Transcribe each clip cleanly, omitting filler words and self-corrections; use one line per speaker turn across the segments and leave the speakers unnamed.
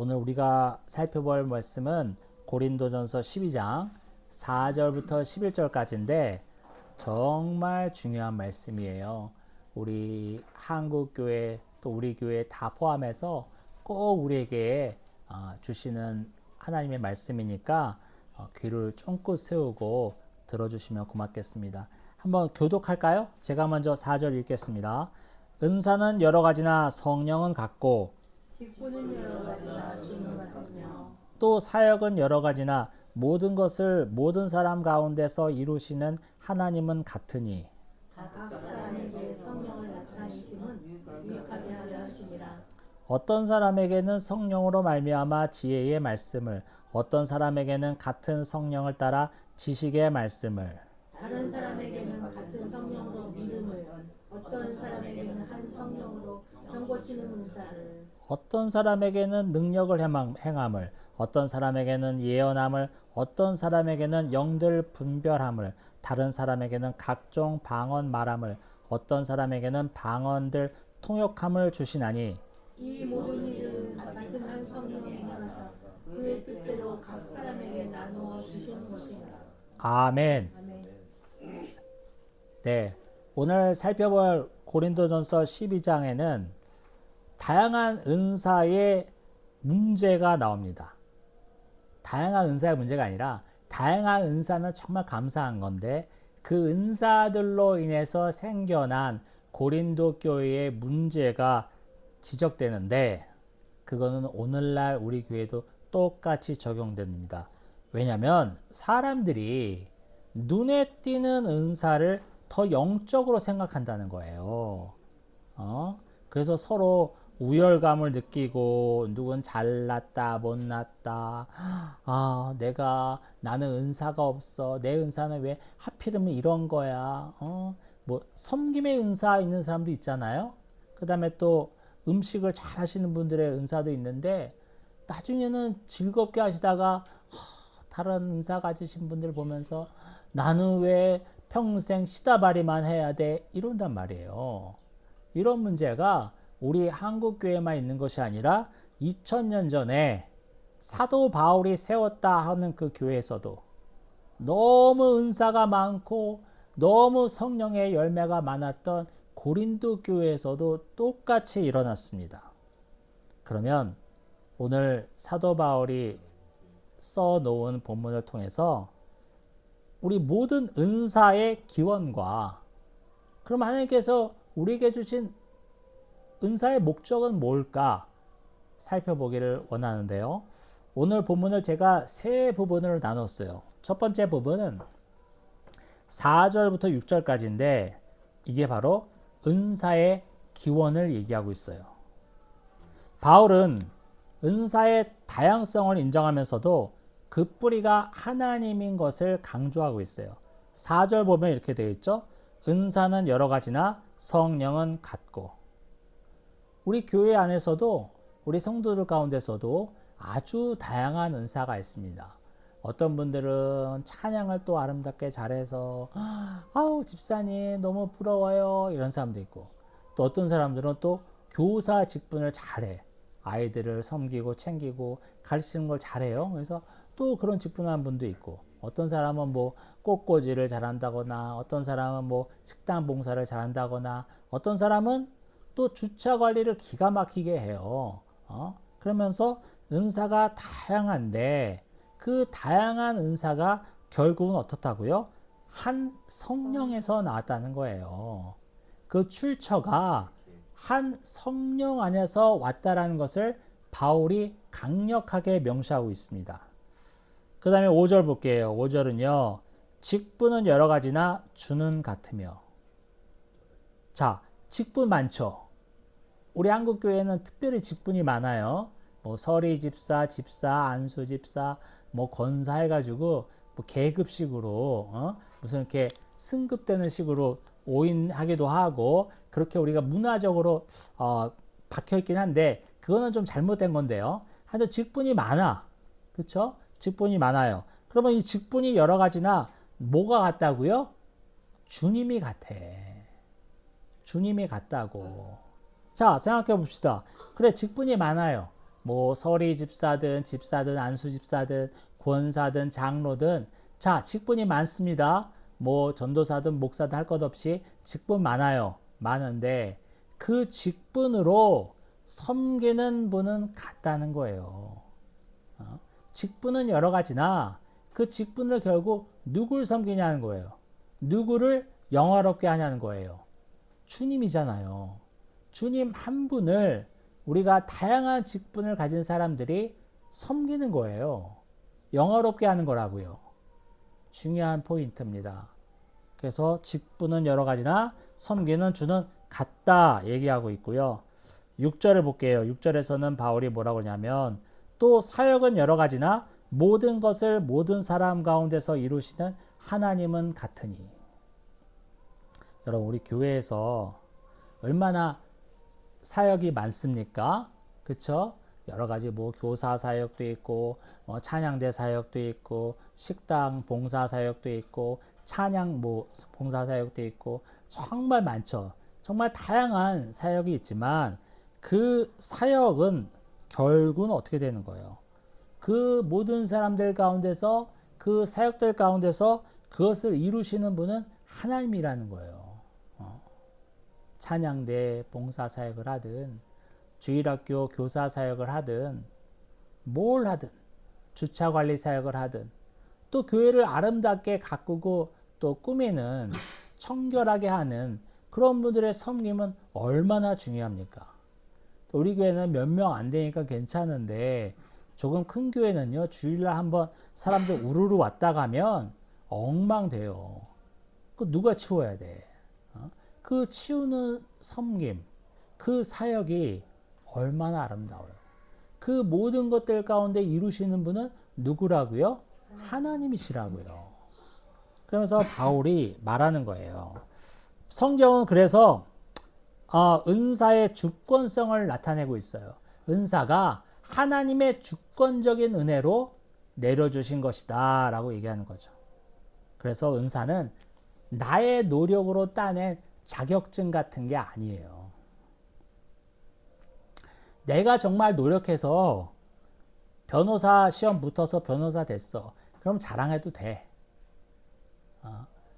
오늘 우리가 살펴볼 말씀은 고린도전서 12장 4절부터 11절까지인데 정말 중요한 말씀이에요. 우리 한국교회 또 우리 교회 다 포함해서 꼭 우리에게 주시는 하나님의 말씀이니까 귀를 쫑긋 세우고 들어주시면 고맙겠습니다. 한번 교독할까요? 제가 먼저 4절 읽겠습니다. 은사는 여러 가지나 성령은 같고
직분은 여러 가지나 주는 같으며
또 사역은 여러 가지나 모든 것을 모든 사람 가운데서 이루시는 하나님은 같으니
각 사람에게 성령을 나타내심은 유익하게 하려 하심이라.
어떤 사람에게는 성령으로 말미암아 지혜의 말씀을 어떤 사람에게는 같은 성령을 따라 지식의 말씀을
다른 사람에게는 같은 성령으로 믿음을, 어떤 사람에게는 한 성령으로 병 고치는 은사를,
어떤 사람에게는 능력을 행함을 어떤 사람에게는 예언함을 어떤 사람에게는 영들 분별함을 다른 사람에게는 각종 방언 말함을 어떤 사람에게는 방언들 통역함을 주시나니
이 모든 일은 같은 한 성령이 행하사 그의 뜻대로 각 사람에게 나누어 주시는 것이라.
아멘.
아멘.
네, 오늘 살펴볼 고린도전서 12장에는 다양한 은사의 문제가 나옵니다. 다양한 은사의 문제가 아니라 다양한 은사는 정말 감사한 건데 그 은사들로 인해서 생겨난 고린도 교회의 문제가 지적되는데 그거는 오늘날 우리 교회도 똑같이 적용됩니다. 왜냐하면 사람들이 눈에 띄는 은사를 더 영적으로 생각한다는 거예요. 그래서 서로 우열감을 느끼고 누군 잘났다 못났다 나는 은사가 없어 내 은사는 왜 하필이면 이런 거야 뭐 섬김의 은사 있는 사람도 있잖아요. 그 다음에 또 음식을 잘 하시는 분들의 은사도 있는데 나중에는 즐겁게 하시다가 다른 은사 가지신 분들 보면서 나는 왜 평생 시다바리만 해야 돼 이런단 말이에요. 이런 문제가 우리 한국 교회만 있는 것이 아니라 2000년 전에 사도 바울이 세웠다 하는 그 교회에서도 너무 은사가 많고 너무 성령의 열매가 많았던 고린도 교회에서도 똑같이 일어났습니다. 그러면 오늘 사도 바울이 써놓은 본문을 통해서 우리 모든 은사의 기원과 그럼 하나님께서 우리에게 주신 은사의 목적은 뭘까 살펴보기를 원하는데요. 오늘 본문을 제가 세 부분으로 나눴어요. 첫 번째 부분은 4절부터 6절까지인데 이게 바로 은사의 기원을 얘기하고 있어요. 바울은 은사의 다양성을 인정하면서도 그 뿌리가 하나님인 것을 강조하고 있어요. 4절 보면 이렇게 되어 있죠. 은사는 여러 가지나 성령은 같고 우리 교회 안에서도 우리 성도들 가운데서도 아주 다양한 은사가 있습니다. 어떤 분들은 찬양을 또 아름답게 잘해서 아우 집사님 너무 부러워요 이런 사람도 있고 또 어떤 사람들은 또 교사 직분을 잘해 아이들을 섬기고 챙기고 가르치는 걸 잘해요. 그래서 또 그런 직분한 분도 있고 어떤 사람은 뭐 꽃꽂이를 잘한다거나 어떤 사람은 뭐 식당 봉사를 잘한다거나 어떤 사람은 또 주차 관리를 기가 막히게 해요. 그러면서 은사가 다양한데 그 다양한 은사가 결국은 어떻다고요? 한 성령에서 나왔다는 거예요. 그 출처가 한 성령 안에서 왔다라는 것을 바울이 강력하게 명시하고 있습니다. 그 다음에 5절 볼게요. 5절은요. 직분은 여러 가지나 주는 같으며. 자, 직분 많죠. 우리 한국교회는 특별히 직분이 많아요. 뭐 서리 집사, 집사, 안수 집사, 뭐 권사 해가지고 뭐 계급식으로 무슨 이렇게 승급되는 식으로 오인하기도 하고 그렇게 우리가 문화적으로 박혀있긴 한데 그거는 좀 잘못된 건데요. 하여튼 직분이 많아. 그쵸? 직분이 많아요. 그러면 이 직분이 여러 가지나 뭐가 같다고요? 주님이 같아. 주님이 같다고. 자, 생각해 봅시다. 그래, 직분이 많아요. 뭐 서리 집사든 안수 집사든 권사든 장로든 자 직분이 많습니다. 뭐 전도사든 목사든 할 것 없이 직분 많아요. 많은데 그 직분으로 섬기는 분은 같다는 거예요. 직분은 여러 가지나 그 직분을 결국 누굴 섬기냐는 거예요. 누구를 영화롭게 하냐는 거예요. 주님이잖아요. 주님 한 분을 우리가 다양한 직분을 가진 사람들이 섬기는 거예요. 영화롭게 하는 거라고요. 중요한 포인트입니다. 그래서 직분은 여러 가지나 섬기는 주는 같다 얘기하고 있고요. 6절을 볼게요. 6절에서는 바울이 뭐라고 하냐면 또 사역은 여러 가지나 모든 것을 모든 사람 가운데서 이루시는 하나님은 같으니. 여러분 우리 교회에서 얼마나 사역이 많습니까? 그렇죠? 여러 가지 뭐 교사 사역도 있고 찬양대 사역도 있고 식당 봉사 사역도 있고 찬양 뭐 봉사 사역도 있고 정말 많죠. 정말 다양한 사역이 있지만 그 사역은 결국은 어떻게 되는 거예요? 그 모든 사람들 가운데서 그 사역들 가운데서 그것을 이루시는 분은 하나님이라는 거예요. 찬양대 봉사 사역을 하든 주일학교 교사 사역을 하든 뭘 하든 주차 관리 사역을 하든 또 교회를 아름답게 가꾸고 또 꾸미는 청결하게 하는 그런 분들의 섬김은 얼마나 중요합니까? 우리 교회는 몇 명 안 되니까 괜찮은데 조금 큰 교회는요 주일날 한번 사람들 우르르 왔다 가면 엉망돼요. 그 누가 치워야 돼? 그 치우는 섬김, 그 사역이 얼마나 아름다워요. 그 모든 것들 가운데 이루시는 분은 누구라고요? 하나님이시라고요. 그러면서 바울이 말하는 거예요. 성경은 그래서 은사의 주권성을 나타내고 있어요. 은사가 하나님의 주권적인 은혜로 내려주신 것이다 라고 얘기하는 거죠. 그래서 은사는 나의 노력으로 따낸 자격증 같은 게 아니에요. 내가 정말 노력해서 변호사 시험 붙어서 변호사 됐어. 그럼 자랑해도 돼.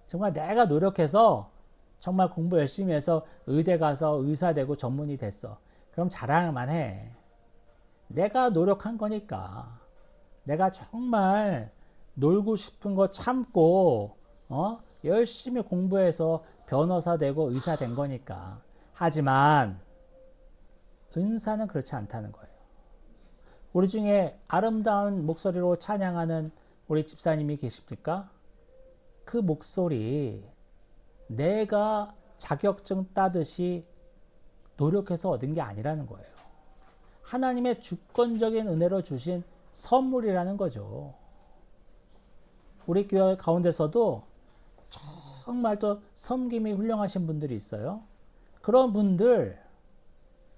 정말 내가 노력해서 정말 공부 열심히 해서 의대 가서 의사 되고 전문의 됐어. 그럼 자랑만 해. 내가 노력한 거니까. 내가 정말 놀고 싶은 거 참고 열심히 공부해서 변호사 되고 의사 된 거니까. 하지만 은사는 그렇지 않다는 거예요. 우리 중에 아름다운 목소리로 찬양하는 우리 집사님이 계십니까? 그 목소리 내가 자격증 따듯이 노력해서 얻은 게 아니라는 거예요. 하나님의 주권적인 은혜로 주신 선물이라는 거죠. 우리 교회 가운데서도 정말 또 섬김이 훌륭하신 분들이 있어요. 그런 분들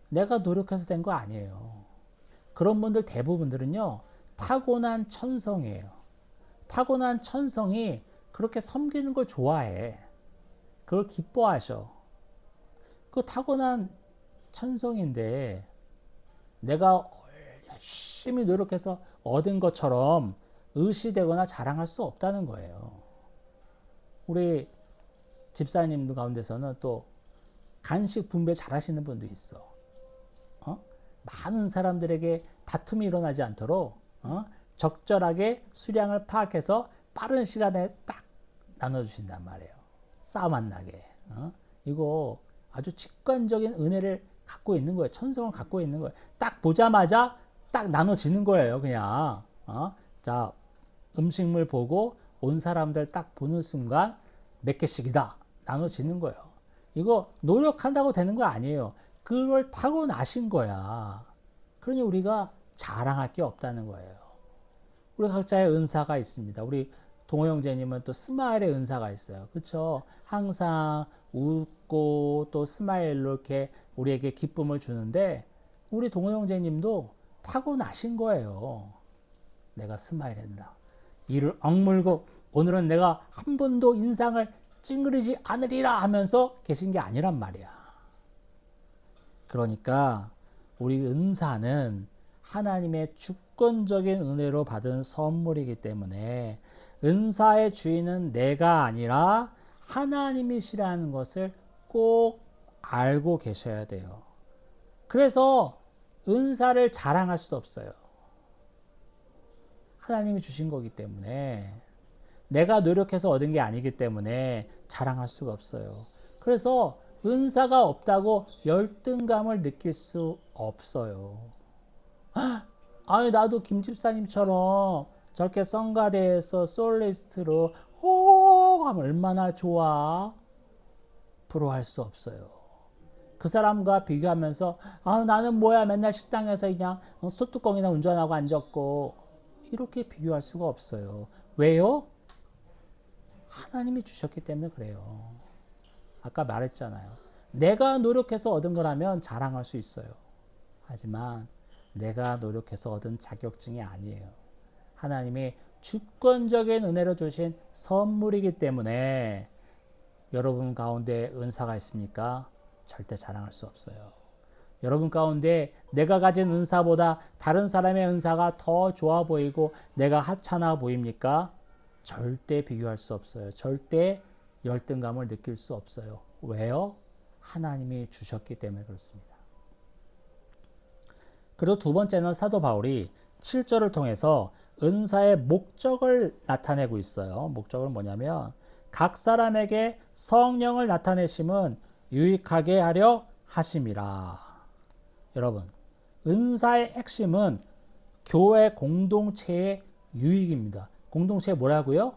내가 노력해서 된 거 아니에요. 그런 분들 대부분들은요 타고난 천성이에요. 타고난 천성이 그렇게 섬기는 걸 좋아해. 그걸 기뻐하셔. 그 타고난 천성인데 내가 열심히 노력해서 얻은 것처럼 의시되거나 자랑할 수 없다는 거예요. 우리 집사님 가운데서는 또 간식 분배 잘 하시는 분도 있어. 많은 사람들에게 다툼이 일어나지 않도록 적절하게 수량을 파악해서 빠른 시간에 딱 나눠주신단 말이에요. 싸움 안 나게. 이거 아주 직관적인 은혜를 갖고 있는 거예요. 천성을 갖고 있는 거예요. 딱 보자마자 딱 나눠지는 거예요. 그냥. 자, 음식물 보고 온 사람들 딱 보는 순간 몇 개씩이다. 나눠지는 거예요. 이거 노력한다고 되는 거 아니에요. 그걸 타고 나신 거야. 그러니 우리가 자랑할 게 없다는 거예요. 우리 각자의 은사가 있습니다. 우리 동호 형제님은 또 스마일의 은사가 있어요. 그렇죠? 항상 웃고 또 스마일로 이렇게 우리에게 기쁨을 주는데 우리 동호 형제님도 타고 나신 거예요. 내가 스마일 한다. 이를 억물고 오늘은 내가 한 번도 인상을 찡그리지 않으리라 하면서 계신 게 아니란 말이야. 그러니까 우리 은사는 하나님의 주권적인 은혜로 받은 선물이기 때문에 은사의 주인은 내가 아니라 하나님이시라는 것을 꼭 알고 계셔야 돼요. 그래서 은사를 자랑할 수도 없어요. 하나님이 주신 거기 때문에 내가 노력해서 얻은 게 아니기 때문에 자랑할 수가 없어요. 그래서 은사가 없다고 열등감을 느낄 수 없어요. 아니 나도 김 집사님처럼 저렇게 성가대에서 솔리스트로 호 하면 얼마나 좋아. 부러워할 수 없어요. 그 사람과 비교하면서 나는 뭐야 맨날 식당에서 그냥 소뚜껑이나 운전하고 앉았고 이렇게 비교할 수가 없어요. 왜요? 하나님이 주셨기 때문에 그래요. 아까 말했잖아요. 내가 노력해서 얻은 거라면 자랑할 수 있어요. 하지만 내가 노력해서 얻은 자격증이 아니에요. 하나님이 주권적인 은혜로 주신 선물이기 때문에 여러분 가운데 은사가 있습니까? 절대 자랑할 수 없어요. 여러분 가운데 내가 가진 은사보다 다른 사람의 은사가 더 좋아 보이고 내가 하찮아 보입니까? 절대 비교할 수 없어요. 절대 열등감을 느낄 수 없어요. 왜요? 하나님이 주셨기 때문에 그렇습니다. 그리고 두 번째는 사도 바울이 7절을 통해서 은사의 목적을 나타내고 있어요. 목적은 뭐냐면 각 사람에게 성령을 나타내심은 유익하게 하려 하심이라. 여러분, 은사의 핵심은 교회 공동체의 유익입니다. 공동체 뭐라고요?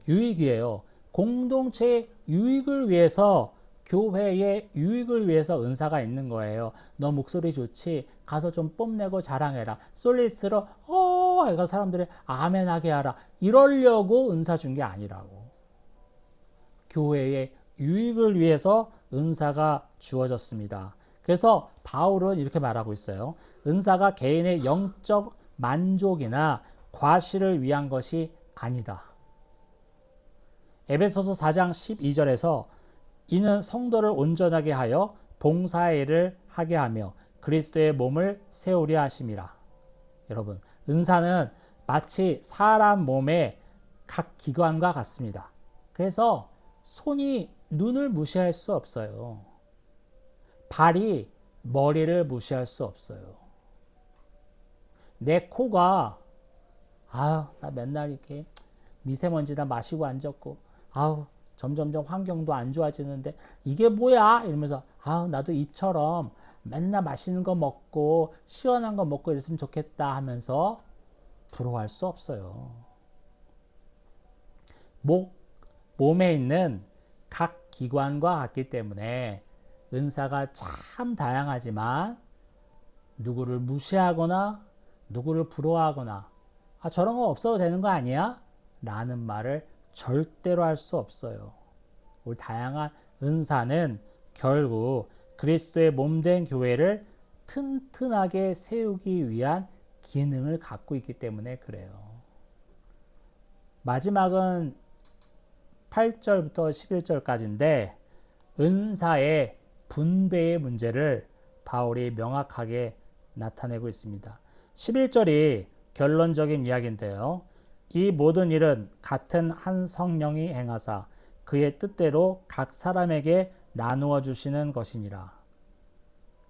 유익이에요. 공동체의 유익을 위해서 교회의 유익을 위해서 은사가 있는 거예요. 너 목소리 좋지? 가서 좀 뽐내고 자랑해라. 솔리스트로 애가 사람들이 아멘하게 하라. 이러려고 은사 준 게 아니라고. 교회의 유익을 위해서 은사가 주어졌습니다. 그래서 바울은 이렇게 말하고 있어요. 은사가 개인의 영적 만족이나 과실을 위한 것이 아니다. 에베소서 4장 12절에서 이는 성도를 온전하게 하여 봉사의 일을 하게 하며 그리스도의 몸을 세우려 하심이라. 여러분, 은사는 마치 사람 몸의 각 기관과 같습니다. 그래서 손이 눈을 무시할 수 없어요. 발이 머리를 무시할 수 없어요. 내 코가 나 맨날 이렇게 미세먼지나 마시고 앉았고 점점점 환경도 안 좋아지는데 이게 뭐야? 이러면서 나도 입처럼 맨날 맛있는 거 먹고 시원한 거 먹고 이랬으면 좋겠다 하면서 부러워할 수 없어요. 몸에 있는 각 기관과 같기 때문에 은사가 참 다양하지만 누구를 무시하거나 누구를 부러워하거나 저런 거 없어도 되는 거 아니야? 라는 말을 절대로 할 수 없어요. 우리 다양한 은사는 결국 그리스도의 몸된 교회를 튼튼하게 세우기 위한 기능을 갖고 있기 때문에 그래요. 마지막은 8절부터 11절까지인데 은사의 분배의 문제를 바울이 명확하게 나타내고 있습니다. 11절이 결론적인 이야기인데요. 이 모든 일은 같은 한 성령이 행하사 그의 뜻대로 각 사람에게 나누어 주시는 것이니라.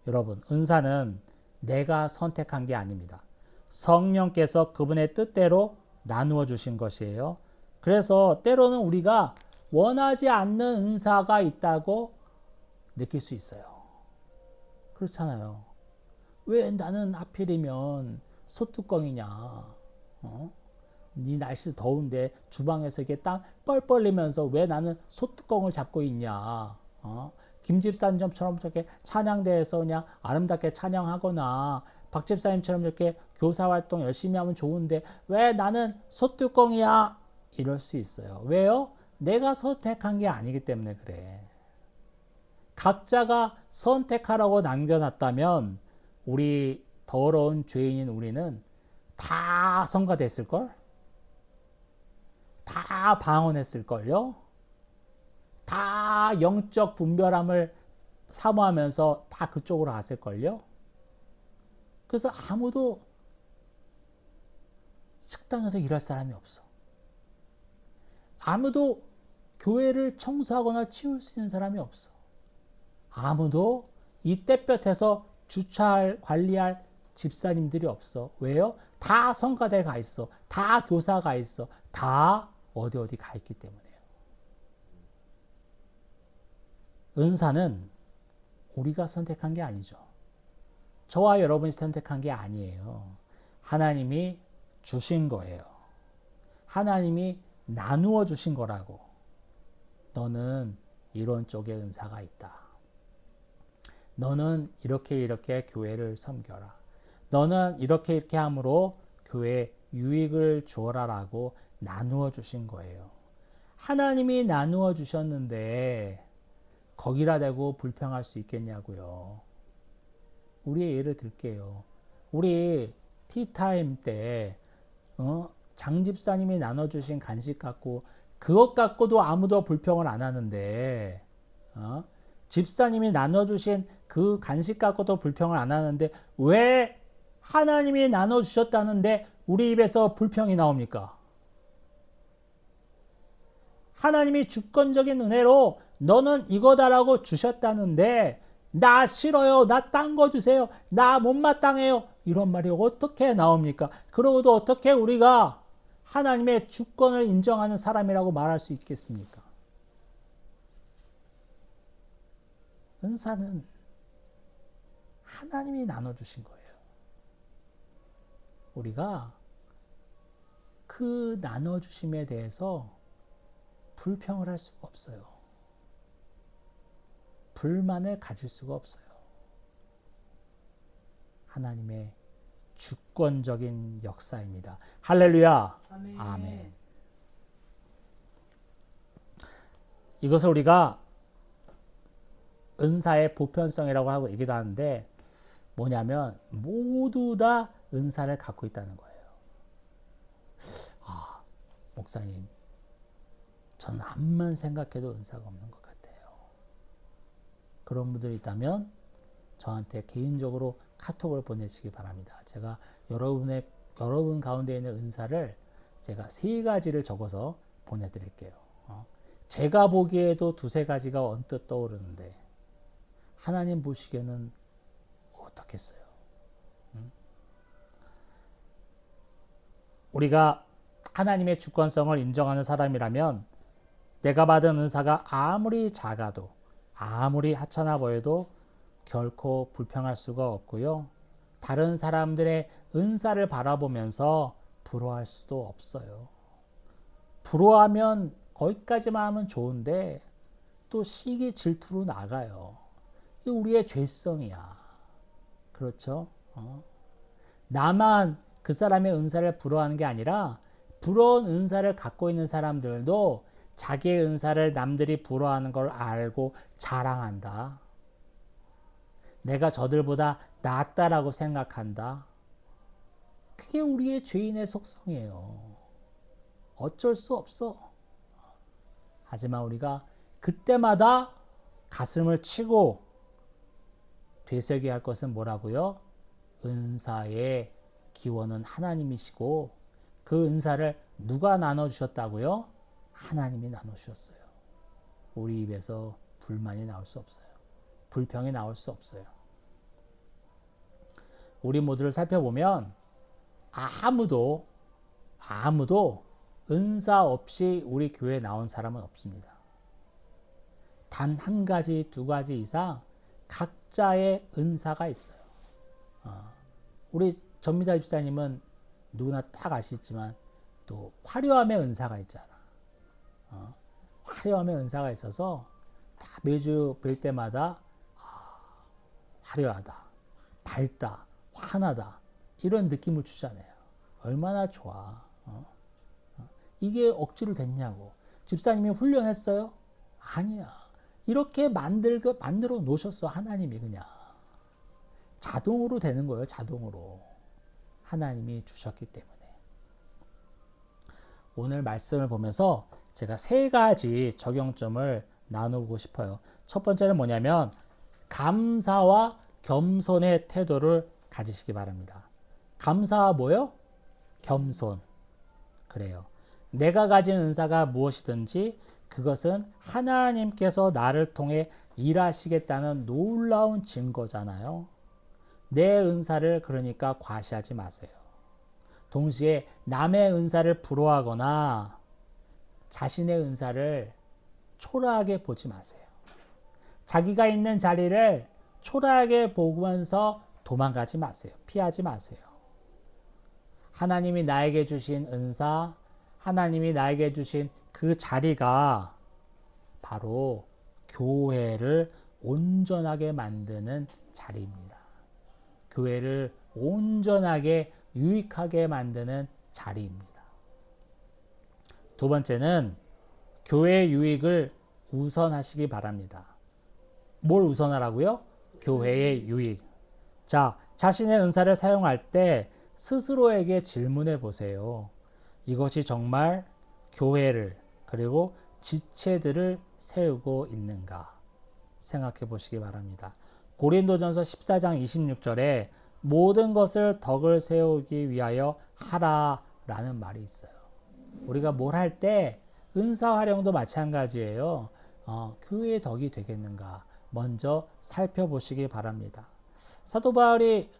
여러분, 은사는 내가 선택한 게 아닙니다. 성령께서 그분의 뜻대로 나누어 주신 것이에요. 그래서 때로는 우리가 원하지 않는 은사가 있다고 느낄 수 있어요. 그렇잖아요. 왜 나는 하필이면 소뚜껑이냐? 네 날씨 더운데 주방에서 이렇게 땀 뻘뻘 흘리면서 왜 나는 소뚜껑을 잡고 있냐? 김 집사님처럼 저렇게 찬양대에서 그냥 아름답게 찬양하거나 박 집사님처럼 이렇게 교사 활동 열심히 하면 좋은데 왜 나는 소뚜껑이야? 이럴 수 있어요. 왜요? 내가 선택한 게 아니기 때문에 그래. 각자가 선택하라고 남겨놨다면 우리 더러운 죄인인 우리는 다 성가됐을걸? 다 방언했을걸요? 다 영적 분별함을 사모하면서 다 그쪽으로 갔을걸요? 그래서 아무도 식당에서 일할 사람이 없어. 아무도 교회를 청소하거나 치울 수 있는 사람이 없어. 아무도 이 땡볕에서 주차할, 관리할 집사님들이 없어. 왜요? 다 성가대 가 있어. 다 교사 가 있어. 다 어디 가 있기 때문에요. 은사는 우리가 선택한 게 아니죠. 저와 여러분이 선택한 게 아니에요. 하나님이 주신 거예요. 하나님이 나누어 주신 거라고. 너는 이런 쪽에 은사가 있다. 너는 이렇게 교회를 섬겨라. 너는 이렇게 함으로 교회에 유익을 주어라라고 나누어 주신 거예요. 하나님이 나누어 주셨는데 거기라 대고 불평할 수 있겠냐고요. 우리의 예를 들게요. 우리 티타임 때 장 집사님이 나눠주신 간식 갖고 그것 갖고도 아무도 불평을 안 하는데 집사님이 나눠주신 그 간식 갖고도 불평을 안 하는데 왜 하나님이 나눠주셨다는데 우리 입에서 불평이 나옵니까? 하나님이 주권적인 은혜로 너는 이거다라고 주셨다는데 나 싫어요. 나 딴 거 주세요. 나 못마땅해요. 이런 말이 어떻게 나옵니까? 그러고도 어떻게 우리가 하나님의 주권을 인정하는 사람이라고 말할 수 있겠습니까? 은사는 하나님이 나눠주신 거예요. 우리가 그 나눠주심에 대해서 불평을 할 수가 없어요. 불만을 가질 수가 없어요. 하나님의 주권적인 역사입니다. 할렐루야.
아멘.
아멘. 이것을 우리가 은사의 보편성이라고 하고 얘기도 하는데 뭐냐면 모두 다 은사를 갖고 있다는 거예요. 아, 목사님, 전 암만 생각해도 은사가 없는 것 같아요. 그런 분들이 있다면 저한테 개인적으로 카톡을 보내시기 바랍니다. 제가 여러분 가운데 있는 은사를 제가 3가지를 적어서 보내드릴게요. 제가 보기에도 2-3가지가 언뜻 떠오르는데 하나님 보시기에는 어떻겠어요? 우리가 하나님의 주권성을 인정하는 사람이라면 내가 받은 은사가 아무리 작아도 아무리 하찮아 보여도 결코 불평할 수가 없고요. 다른 사람들의 은사를 바라보면서 부러워할 수도 없어요. 부러워하면 거기까지만 하면 좋은데 또 시기 질투로 나가요. 이게 우리의 죄성이야. 그렇죠? 나만 그 사람의 은사를 부러워하는 게 아니라 부러운 은사를 갖고 있는 사람들도 자기의 은사를 남들이 부러워하는 걸 알고 자랑한다. 내가 저들보다 낫다라고 생각한다. 그게 우리의 죄인의 속성이에요. 어쩔 수 없어. 하지만 우리가 그때마다 가슴을 치고 되새겨야 할 것은 뭐라고요? 은사의 기원은 하나님이시고 그 은사를 누가 나눠주셨다고요? 하나님이 나눠주셨어요. 우리 입에서 불만이 나올 수 없어요. 불평이 나올 수 없어요. 우리 모두를 살펴보면 아무도 은사 없이 우리 교회에 나온 사람은 없습니다. 단 1가지, 2가지 이상 각자의 은사가 있어요. 우리 전미다 집사님은 누구나 딱 아시지만 또 화려함의 은사가 있잖아. 화려함의 은사가 있어서 다 매주 뵐 때마다 화려하다, 밝다, 환하다 이런 느낌을 주잖아요. 얼마나 좋아. 이게 억지로 됐냐고. 집사님이 훈련했어요? 아니야. 이렇게 만들어 놓으셨어. 하나님이 그냥. 자동으로 되는 거예요. 자동으로. 하나님이 주셨기 때문에. 오늘 말씀을 보면서 제가 3가지 적용점을 나누고 싶어요. 첫 번째는 뭐냐면 감사와 겸손의 태도를 가지시기 바랍니다. 감사와 뭐요? 겸손. 그래요. 내가 가진 은사가 무엇이든지 그것은 하나님께서 나를 통해 일하시겠다는 놀라운 증거잖아요. 내 은사를 그러니까 과시하지 마세요. 동시에 남의 은사를 부러워하거나 자신의 은사를 초라하게 보지 마세요. 자기가 있는 자리를 초라하게 보면서 도망가지 마세요. 피하지 마세요. 하나님이 나에게 주신 은사, 하나님이 나에게 주신 그 자리가 바로 교회를 온전하게 만드는 자리입니다. 교회를 온전하게 유익하게 만드는 자리입니다. 두 번째는 교회 유익을 우선하시기 바랍니다. 뭘 우선하라고요? 교회의 유익. 자, 자신의 은사를 사용할 때 스스로에게 질문해 보세요. 이것이 정말 교회를 그리고 지체들을 세우고 있는가 생각해 보시기 바랍니다. 고린도전서 14장 26절에 모든 것을 덕을 세우기 위하여 하라라는 말이 있어요. 우리가 뭘 할 때 은사 활용도 마찬가지예요. 교회의 덕이 되겠는가 먼저 살펴보시기 바랍니다. 사도 바울이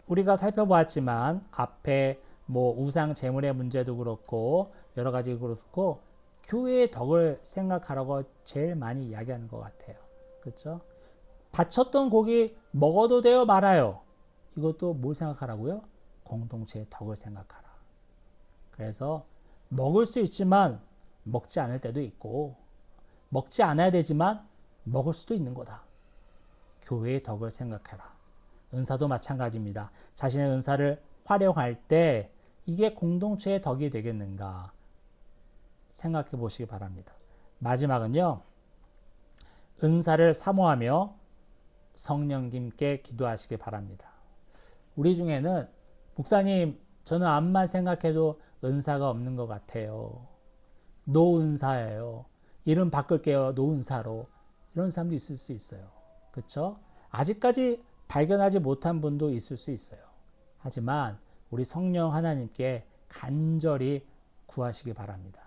우리가 살펴보았지만 앞에 뭐 우상 제물의 문제도 그렇고 여러 가지 그렇고 교회의 덕을 생각하라고 제일 많이 이야기하는 것 같아요. 그렇죠? 바쳤던 고기 먹어도 돼요, 말아요. 이것도 뭘 생각하라고요? 공동체의 덕을 생각하라. 그래서 먹을 수 있지만 먹지 않을 때도 있고 먹지 않아야 되지만 먹을 수도 있는 거다. 교회의 덕을 생각해라. 은사도 마찬가지입니다. 자신의 은사를 활용할 때 이게 공동체의 덕이 되겠는가 생각해 보시기 바랍니다. 마지막은요. 은사를 사모하며 성령님께 기도하시기 바랍니다. 우리 중에는 목사님 저는 암만 생각해도 은사가 없는 것 같아요. 노은사예요. 이름 바꿀게요. 노은사로. 이런 사람도 있을 수 있어요. 그렇죠? 아직까지 발견하지 못한 분도 있을 수 있어요. 하지만 우리 성령 하나님께 간절히 구하시기 바랍니다.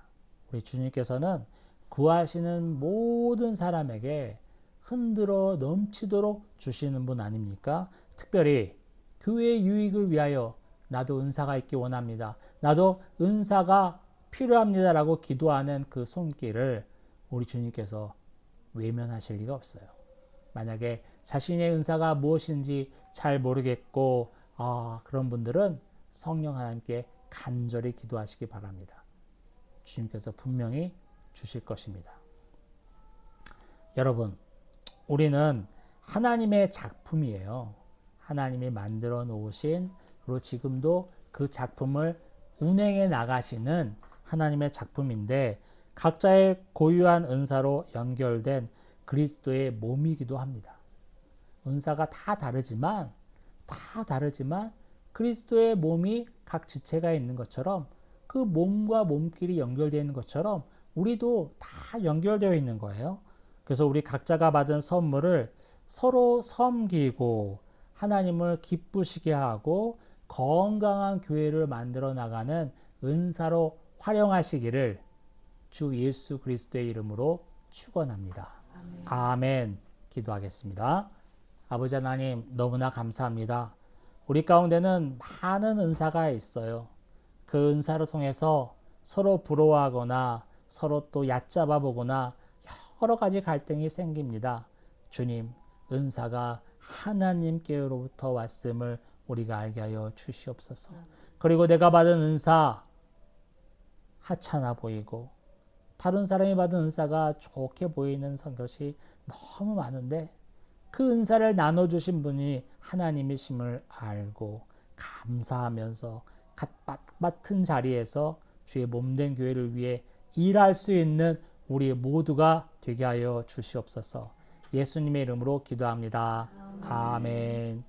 우리 주님께서는 구하시는 모든 사람에게 흔들어 넘치도록 주시는 분 아닙니까? 특별히 교회의 유익을 위하여 나도 은사가 있기 원합니다. 나도 은사가 필요합니다라고 기도하는 그 손길을 우리 주님께서 외면하실 리가 없어요. 만약에 자신의 은사가 무엇인지 잘 모르겠고 그런 분들은 성령 하나님께 간절히 기도하시기 바랍니다. 주님께서 분명히 주실 것입니다. 여러분, 우리는 하나님의 작품이에요. 하나님이 만들어 놓으신 그리고 지금도 그 작품을 운행해 나가시는 하나님의 작품인데 각자의 고유한 은사로 연결된 그리스도의 몸이기도 합니다. 은사가 다 다르지만 그리스도의 몸이 각 지체가 있는 것처럼 그 몸과 몸끼리 연결되어 있는 것처럼 우리도 다 연결되어 있는 거예요. 그래서 우리 각자가 받은 선물을 서로 섬기고 하나님을 기쁘시게 하고 건강한 교회를 만들어 나가는 은사로 활용하시기를 주 예수 그리스도의 이름으로 축원합니다. 아멘. 기도하겠습니다. 아버지 하나님 너무나 감사합니다. 우리 가운데는 많은 은사가 있어요. 그 은사를 통해서 서로 부러워하거나 서로 또 얕잡아 보거나 여러 가지 갈등이 생깁니다. 주님, 은사가 하나님께로부터 왔음을 우리가 알게 하여 주시옵소서. 그리고 내가 받은 은사 하찮아 보이고 다른 사람이 받은 은사가 좋게 보이는 것이 너무 많은데 그 은사를 나눠주신 분이 하나님이심을 알고 감사하면서 같은 자리에서 주의 몸된 교회를 위해 일할 수 있는 우리 모두가 되게 하여 주시옵소서. 예수님의 이름으로 기도합니다. 아멘.